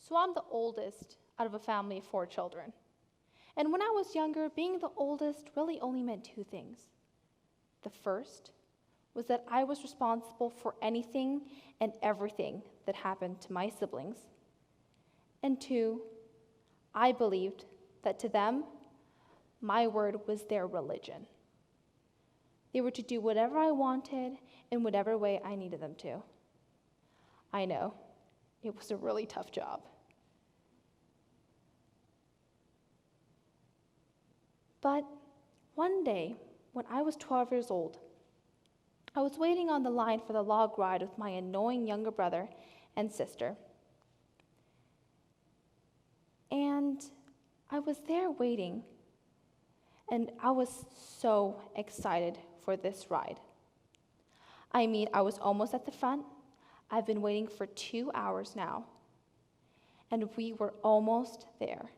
So I'm the oldest out of a family of 4 children. And when I was younger, being the oldest really only meant 2 things. The first was that I was responsible for anything and everything that happened to my siblings. And 2, I believed that to them, my word was their religion. They were to do whatever I wanted in whatever way I needed them to. I know, it was a really tough job. But one day, when I was 12 years old, I was waiting on the line for the log ride with my annoying younger brother and sister. And I was there waiting, and I was so excited for this ride. I mean, I was almost at the front. I've been waiting for 2 hours now, and we were almost there.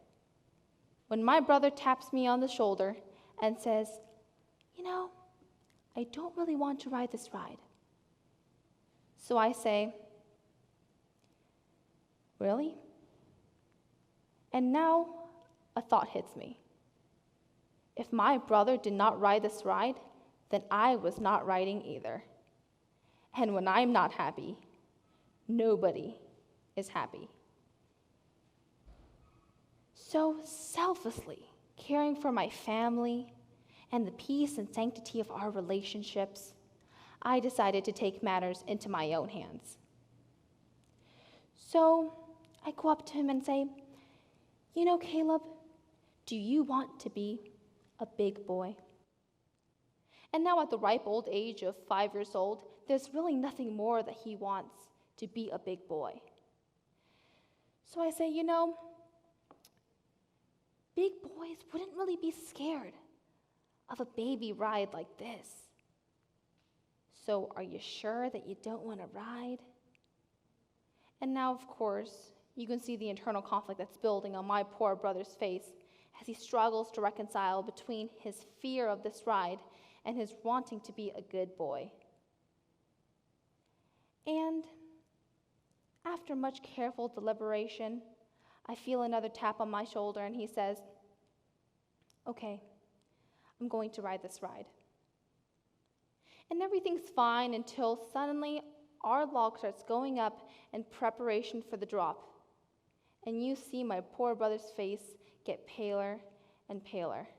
When my brother taps me on the shoulder and says, "You know, I don't really want to ride this ride." So I say, "Really?" And now a thought hits me. If my brother did not ride this ride, then I was not riding either. And when I'm not happy, nobody is happy. So selflessly caring for my family and the peace and sanctity of our relationships, I decided to take matters into my own hands. So I go up to him and say, "You know, Caleb, do you want to be a big boy?" And now at the ripe old age of 5 years old, there's really nothing more that he wants to be a big boy. So I say, "You know, big boys wouldn't really be scared of a baby ride like this. So are you sure that you don't want to ride?" And now, of course, you can see the internal conflict that's building on my poor brother's face as he struggles to reconcile between his fear of this ride and his wanting to be a good boy. And after much careful deliberation, I feel another tap on my shoulder, and he says, "Okay, I'm going to ride this ride." And everything's fine until suddenly our log starts going up in preparation for the drop. And you see my poor brother's face get paler and paler.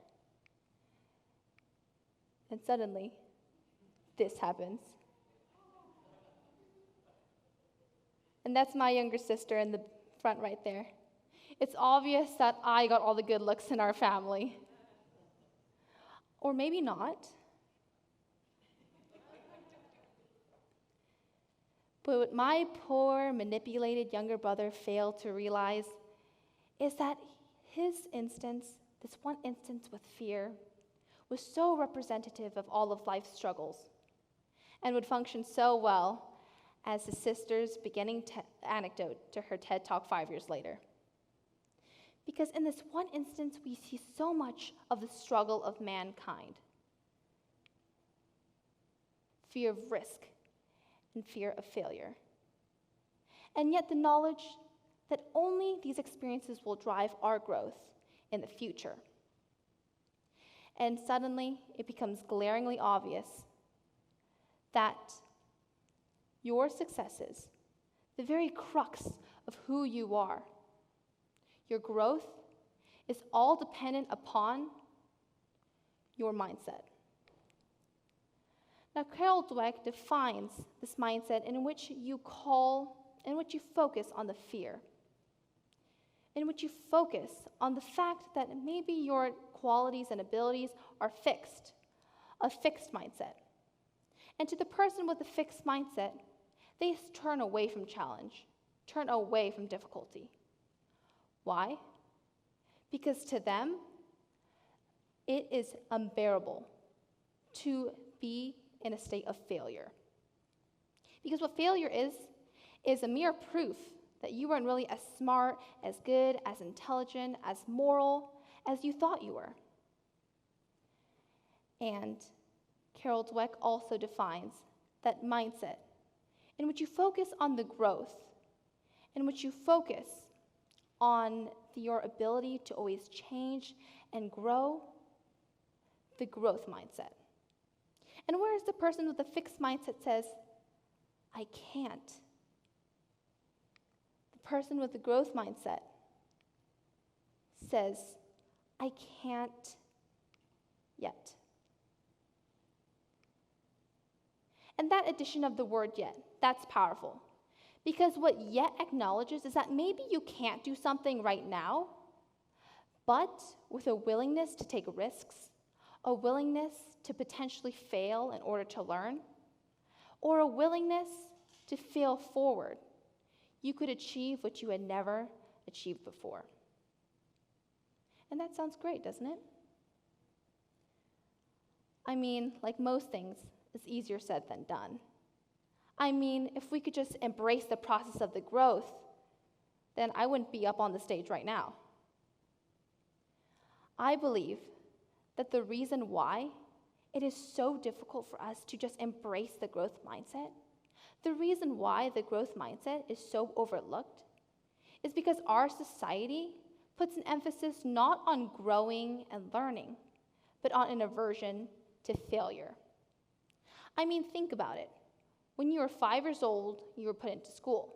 And suddenly, this happens. And that's my younger sister in the front right there. It's obvious that I got all the good looks in our family. Or maybe not. But what my poor, manipulated younger brother failed to realize is that his instance, this one instance with fear, was so representative of all of life's struggles and would function so well as his sister's beginning anecdote to her TED Talk 5 years later. Because in this one instance, we see so much of the struggle of mankind. Fear of risk and fear of failure. And yet the knowledge that only these experiences will drive our growth in the future. And suddenly, it becomes glaringly obvious that your successes, the very crux of who you are, your growth is all dependent upon your mindset. Now, Carol Dweck defines this mindset in which you focus on the fear, in which you focus on the fact that maybe your qualities and abilities are fixed, a fixed mindset. And to the person with a fixed mindset, they turn away from challenge, turn away from difficulty. Why? Because to them, it is unbearable to be in a state of failure. Because what failure is a mere proof that you weren't really as smart, as good, as intelligent, as moral as you thought you were. And Carol Dweck also defines that mindset in which you focus on the growth, in which you focus on your ability to always change and grow? The growth mindset. And whereas the person with the fixed mindset says, I can't. The person with the growth mindset says, I can't yet. And that addition of the word yet, that's powerful. Because what yet acknowledges is that maybe you can't do something right now, but with a willingness to take risks, a willingness to potentially fail in order to learn, or a willingness to fail forward, you could achieve what you had never achieved before. And that sounds great, doesn't it? I mean, like most things, it's easier said than done. I mean, if we could just embrace the process of the growth, then I wouldn't be up on the stage right now. I believe that the reason why it is so difficult for us to just embrace the growth mindset, the reason why the growth mindset is so overlooked, is because our society puts an emphasis not on growing and learning, but on an aversion to failure. I mean, think about it. When you were 5 years old, you were put into school.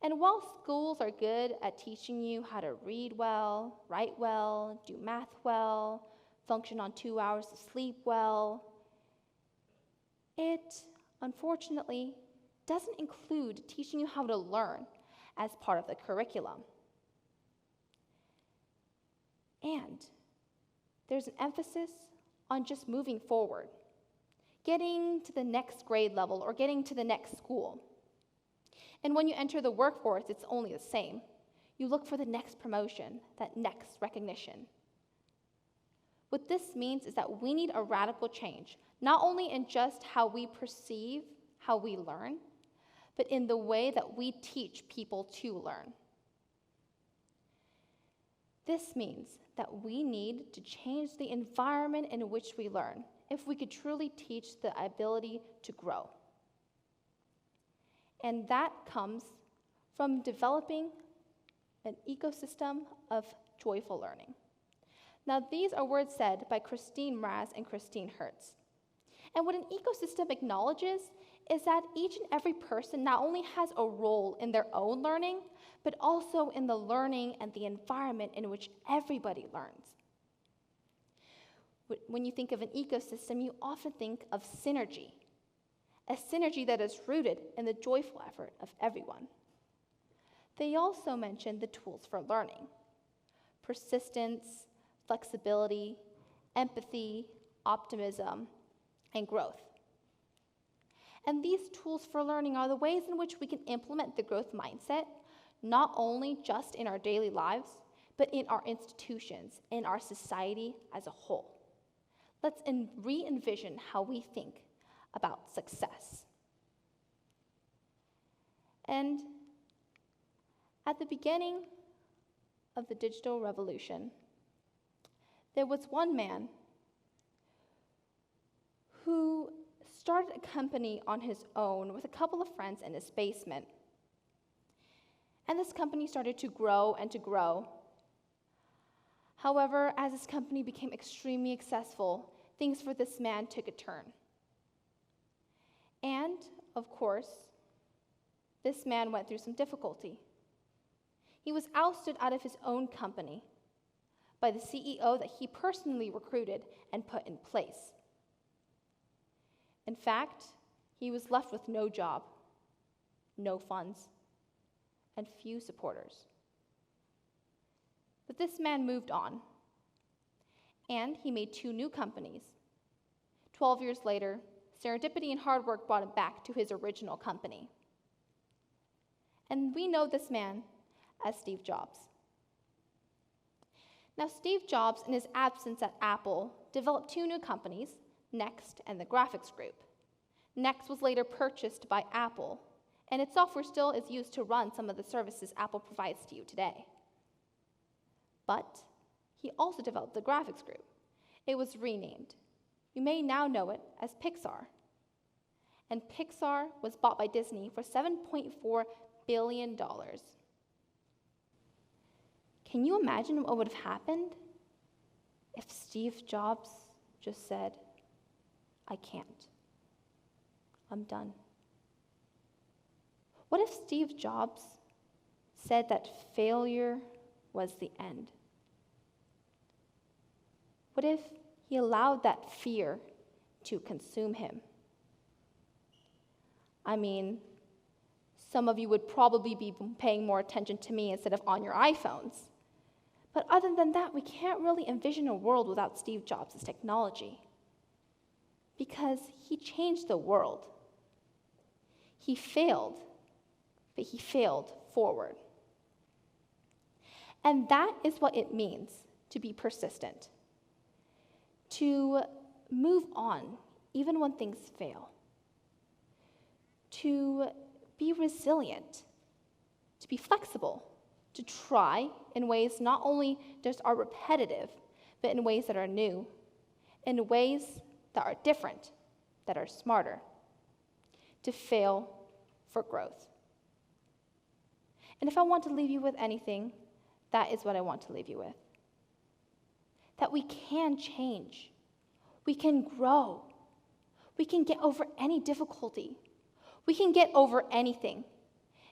And while schools are good at teaching you how to read well, write well, do math well, function on 2 hours of sleep well, it unfortunately doesn't include teaching you how to learn as part of the curriculum. And there's an emphasis on just moving forward, getting to the next grade level or getting to the next school. And when you enter the workforce, it's only the same. You look for the next promotion, that next recognition. What this means is that we need a radical change, not only in just how we perceive how we learn, but in the way that we teach people to learn. This means that we need to change the environment in which we learn if we could truly teach the ability to grow. And that comes from developing an ecosystem of joyful learning. Now, these are words said by Christine Mraz and Christine Hertz. And what an ecosystem acknowledges is that each and every person not only has a role in their own learning, but also in the learning and the environment in which everybody learns. When you think of an ecosystem, you often think of synergy, a synergy that is rooted in the joyful effort of everyone. They also mention the tools for learning: persistence, flexibility, empathy, optimism, and growth. And these tools for learning are the ways in which we can implement the growth mindset, not only just in our daily lives, but in our institutions, in our society as a whole. Let's re-envision how we think about success. And at the beginning of the digital revolution, there was one man who started a company on his own with a couple of friends in his basement. And this company started to grow and to grow. However, as this company became extremely successful, things for this man took a turn. And, of course, this man went through some difficulty. He was ousted out of his own company by the CEO that he personally recruited and put in place. In fact, he was left with no job, no funds, and few supporters. But this man moved on, and he made 2 new companies. 12 years later, serendipity and hard work brought him back to his original company. And we know this man as Steve Jobs. Now, Steve Jobs, in his absence at Apple, developed 2 new companies, Next and the Graphics Group. Next was later purchased by Apple, and its software still is used to run some of the services Apple provides to you today. But he also developed the Graphics Group. It was renamed. You may now know it as Pixar. And Pixar was bought by Disney for $7.4 billion. Can you imagine what would have happened if Steve Jobs just said, I can't. I'm done? What if Steve Jobs said that failure was the end? What if he allowed that fear to consume him? I mean, some of you would probably be paying more attention to me instead of on your iPhones. But other than that, we can't really envision a world without Steve Jobs' technology. Because he changed the world. He failed, but he failed forward. And that is what it means to be persistent. To move on, even when things fail. To be resilient. To be flexible. To try in ways not only just are repetitive, but in ways that are new. In ways that are different, that are smarter. To fail for growth. And if I want to leave you with anything, that is what I want to leave you with. That we can change. We can grow. We can get over any difficulty. We can get over anything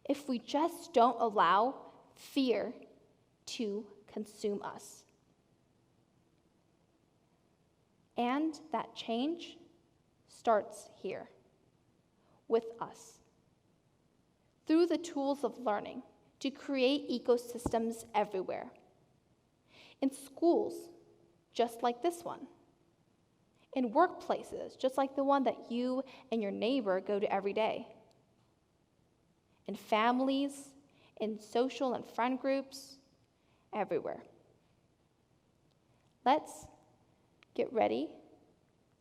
if we just don't allow fear to consume us. And that change starts here, with us. Through the tools of learning, to create ecosystems everywhere. In schools, just like this one. In workplaces, just like the one that you and your neighbor go to every day. In families, in social and friend groups, everywhere. Let's get ready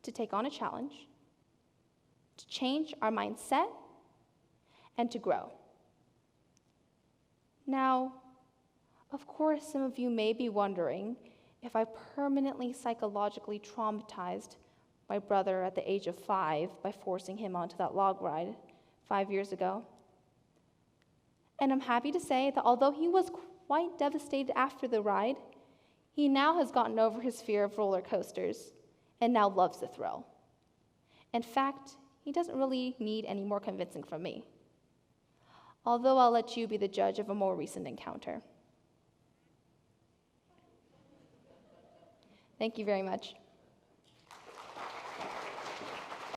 to take on a challenge, to change our mindset, and to grow. Now, of course, some of you may be wondering if I permanently psychologically traumatized my brother at the age of 5 by forcing him onto that log ride 5 years ago. And I'm happy to say that although he was quite devastated after the ride, he now has gotten over his fear of roller coasters and now loves the thrill. In fact, he doesn't really need any more convincing from me. Although I'll let you be the judge of a more recent encounter. Thank you very much.